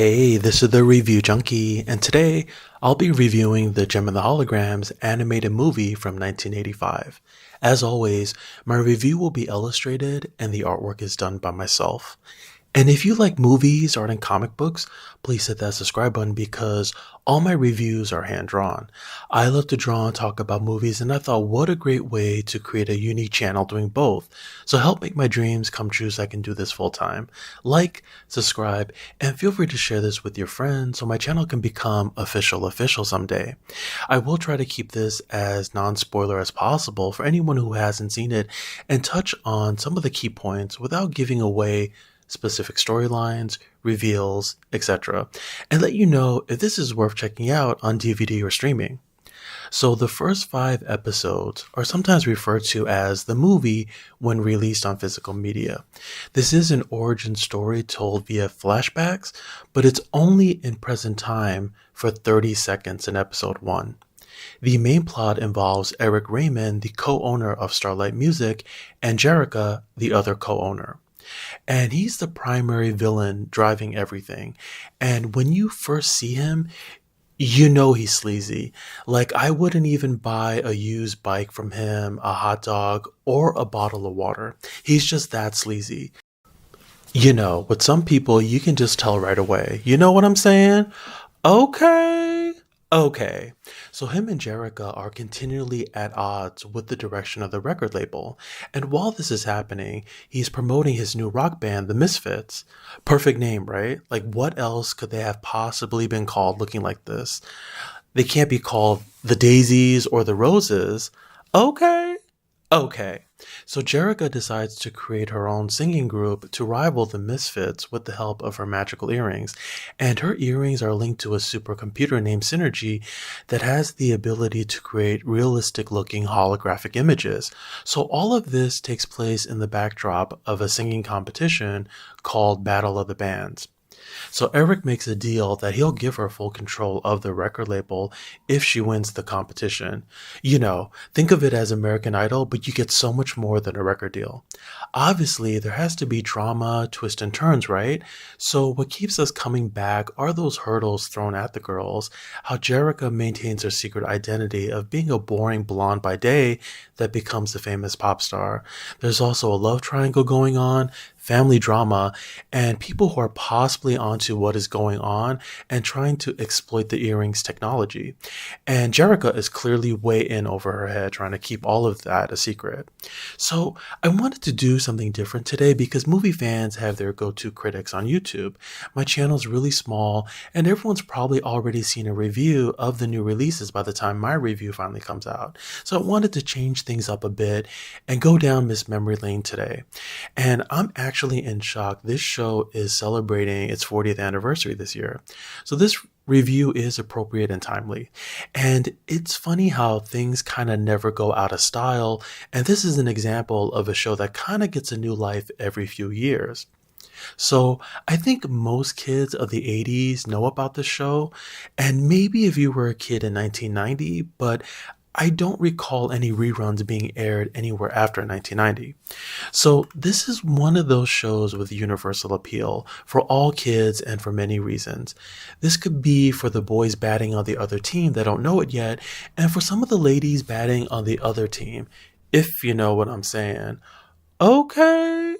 Hey, this is the Review Junkie, and today I'll be reviewing the Gem and the Holograms animated movie from 1985. As always, my review will be illustrated and the artwork is done by myself. And if you like movies, art, and comic books, please hit that subscribe button because all my reviews are hand drawn. I love to draw and talk about movies, and I thought what a great way to create a unique channel doing both. So help make my dreams come true so I can do this full time. Like, subscribe, and feel free to share this with your friends so my channel can become official someday. I will try to keep this as non-spoiler as possible for anyone who hasn't seen it and touch on some of the key points without giving away specific storylines, reveals, etc., and let you know if this is worth checking out on DVD or streaming. So the first 5 episodes are sometimes referred to as the movie when released on physical media. This is an origin story told via flashbacks, but it's only in present time for 30 seconds in episode 1. The main plot involves Eric Raymond, the co-owner of Starlight Music, and Jerica, the other co-owner. And he's the primary villain driving everything. And when you first see him, you know he's sleazy. Like, I wouldn't even buy a used bike from him, a hot dog, or a bottle of water. He's just that sleazy. You know, with some people, you can just tell right away. You know what I'm saying? Okay. So him and Jerica are continually at odds with the direction of the record label. And while this is happening, he's promoting his new rock band, The Misfits. Perfect name, right? Like, what else could they have possibly been called looking like this? They can't be called The Daisies or The Roses. Okay. So Jerica decides to create her own singing group to rival the Misfits with the help of her magical earrings. And her earrings are linked to a supercomputer named Synergy that has the ability to create realistic looking holographic images. So all of this takes place in the backdrop of a singing competition called Battle of the Bands. So Eric makes a deal that he'll give her full control of the record label if she wins the competition. You know, think of it as American Idol, but you get so much more than a record deal. Obviously, there has to be drama, twists and turns, right? So what keeps us coming back are those hurdles thrown at the girls, how Jerica maintains her secret identity of being a boring blonde by day that becomes a famous pop star. There's also a love triangle going on, family drama, and people who are possibly onto what is going on and trying to exploit the earrings technology. And Jerica is clearly way in over her head trying to keep all of that a secret. So I wanted to do something different today because movie fans have their go-to critics on YouTube. My channel is really small and everyone's probably already seen a review of the new releases by the time my review finally comes out. So I wanted to change things up a bit and go down Miss Memory Lane today. And I'm actually in shock. This show is celebrating its 40th anniversary this year. So this review is appropriate and timely. And it's funny how things kind of never go out of style. And this is an example of a show that kind of gets a new life every few years. So I think most kids of the 80s know about the show. And maybe if you were a kid in 1990, but I don't recall any reruns being aired anywhere after 1990. So this is one of those shows with universal appeal for all kids and for many reasons. This could be for the boys batting on the other team that don't know it yet, and for some of the ladies batting on the other team, if you know what I'm saying. Okay.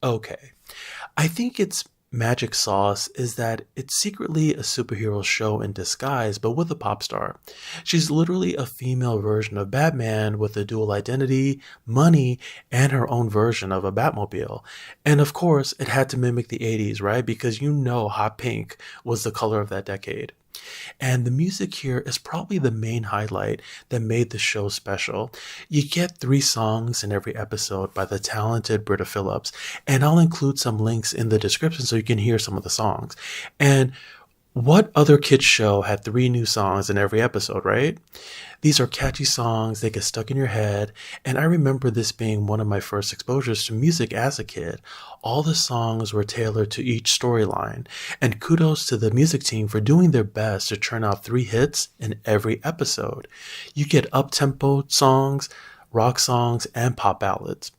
I think its magic sauce is that it's secretly a superhero show in disguise, but with a pop star. She's literally a female version of Batman with a dual identity, money, and her own version of a Batmobile. And of course, it had to mimic the 80s, right? Because you know hot pink was the color of that decade. And the music here is probably the main highlight that made the show special. You get 3 songs in every episode by the talented Britta Phillips, and I'll include some links in the description so you can hear some of the songs. And what other kids show had 3 new songs in every episode, right? These are catchy songs, they get stuck in your head, and I remember this being one of my first exposures to music as a kid. All the songs were tailored to each storyline, and kudos to the music team for doing their best to churn out 3 hits in every episode. You get up-tempo songs, rock songs, and pop ballads.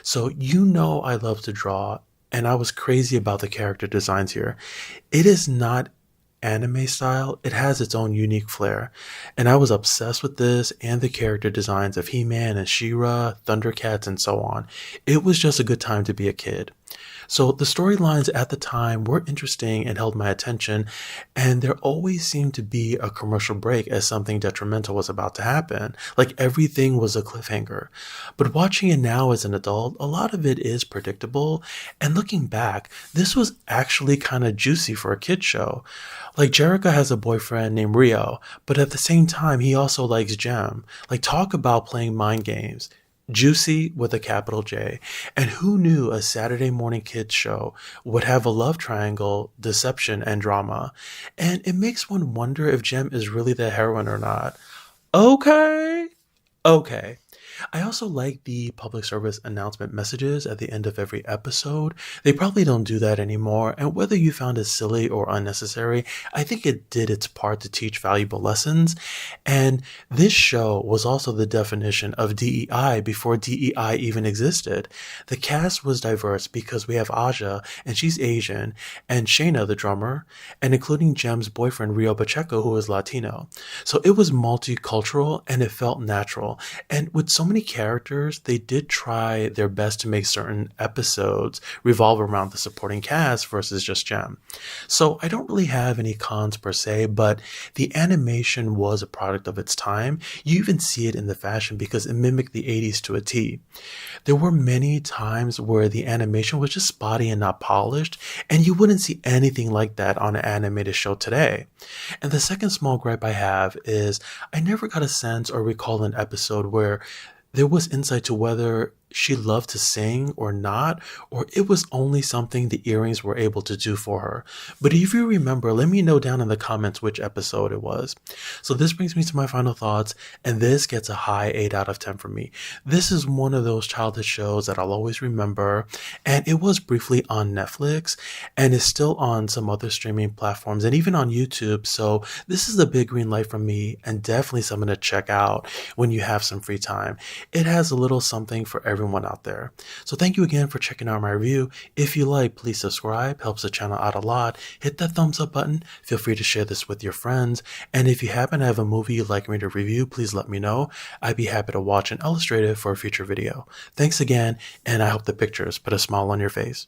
So you know I love to draw, and I was crazy about the character designs here. It is not anime style, it has its own unique flair. And I was obsessed with this and the character designs of He-Man and She-Ra, Thundercats, and so on. It was just a good time to be a kid. So the storylines at the time were interesting and held my attention, and there always seemed to be a commercial break as something detrimental was about to happen. Like everything was a cliffhanger. But watching it now as an adult, a lot of it is predictable, and looking back, this was actually kind of juicy for a kid show. Like Jerica has a boyfriend named Rio, but at the same time, he also likes Jem. Like talk about playing mind games. Juicy with a capital J. And who knew a Saturday morning kids show would have a love triangle, deception, and drama? And it makes one wonder if Jem is really the heroine or not. Okay. Okay. I also like the public service announcement messages at the end of every episode. They probably don't do that anymore, and whether you found it silly or unnecessary, I think it did its part to teach valuable lessons. And this show was also the definition of DEI before DEI even existed. The cast was diverse because we have Aja, and she's Asian, and Shayna, the drummer, and including Jem's boyfriend Rio Pacheco, who is Latino. So it was multicultural and it felt natural. And with so many characters, they did try their best to make certain episodes revolve around the supporting cast versus just Jem. So I don't really have any cons per se, but the animation was a product of its time. You even see it in the fashion because it mimicked the 80s to a T. There were many times where the animation was just spotty and not polished, and you wouldn't see anything like that on an animated show today. And the second small gripe I have is I never got a sense or recall an episode where there was insight to whether she loved to sing or not, or it was only something the earrings were able to do for her. But if you remember, let me know down in the comments which episode it was. So this brings me to my final thoughts, and this gets a high 8 out of 10 from me. This is one of those childhood shows that I'll always remember, and it was briefly on Netflix, and is still on some other streaming platforms, and even on YouTube. So this is a big green light from me, and definitely something to check out when you have some free time. It has a little something for everyone out there. So thank you again for checking out my review. If you like, please subscribe, helps the channel out a lot. Hit that thumbs up button. Feel free to share this with your friends. And if you happen to have a movie you'd like me to review, please let me know. I'd be happy to watch and illustrate it for a future video. Thanks again, and I hope the pictures put a smile on your face.